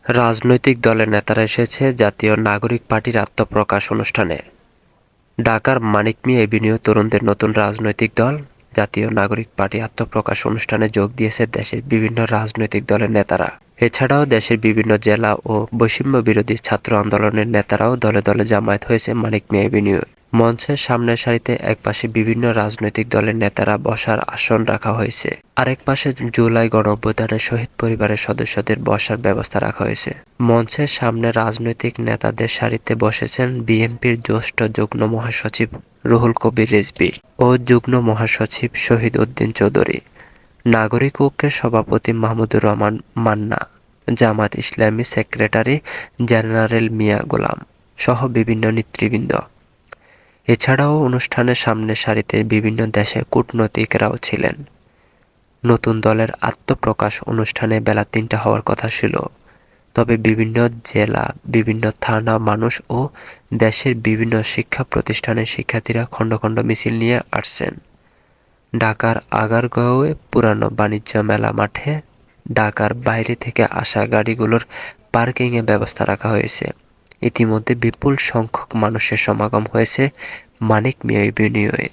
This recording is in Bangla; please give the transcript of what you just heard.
রাজনৈতিক দলের নেতারা এসেছে জাতীয় নাগরিক পার্টির আত্মপ্রকাশ অনুষ্ঠানে। ঢাকার মানিক মিয়া এভিনিউ তরুণদের নতুন রাজনৈতিক দল জাতীয় নাগরিক পার্টি আত্মপ্রকাশ অনুষ্ঠানে যোগ দিয়েছে দেশের বিভিন্ন রাজনৈতিক দলের নেতারা। এছাড়াও দেশের বিভিন্ন জেলা ও বৈষম্য বিরোধী ছাত্র আন্দোলনের নেতারাও দলে দলে জামায়াত হয়েছে মানিক মিয়া এভিনিউ। মঞ্চের সামনের সারিতে একপাশে বিভিন্ন রাজনৈতিক দলের নেতারা বসার আসন রাখা হয়েছে, আরেক পাশে জুলাই গণঅভ্যুত্থানের শহীদ পরিবারের সদস্যদের বসার ব্যবস্থা রাখা হয়েছে। মঞ্চের সামনে রাজনৈতিক নেতাদের সারিতে বসেছেন বিএনপির জ্যেষ্ঠ যুগ্ম মহাসচিব রুহুল কবির রিজভী ও যুগ্ম মহাসচিব শহীদ উদ্দিন চৌধুরী, নাগরিক ঐক্যের সভাপতি মাহমুদুর রহমান মান্না, জামায়াত ইসলামী সেক্রেটারি জেনারেল মিয়া গোলাম সহ বিভিন্ন নেতৃবৃন্দ। এছাড়াও অনুষ্ঠানের সামনের সারিতে বিভিন্ন দেশের কূটনীতিকরাও ছিলেন। নতুন দলের আত্মপ্রকাশ অনুষ্ঠানে বেলা ৩টা হওয়ার কথা ছিল, তবে বিভিন্ন জেলা, বিভিন্ন থানা মানুষ ও দেশের বিভিন্ন শিক্ষা প্রতিষ্ঠানের শিক্ষার্থীরা খণ্ড খণ্ড মিছিল নিয়ে আসছেন। ঢাকার আগারগাঁওয়ে পুরানো বাণিজ্য মেলা মাঠে ঢাকার বাইরে থেকে আসা গাড়িগুলোর পার্কিংয়ের ব্যবস্থা রাখা হয়েছে। ইতিমধ্যে বিপুল সংখ্যক মানুষের সমাগম হয়েছে মানিক মিয়া এভিনিউয়ে।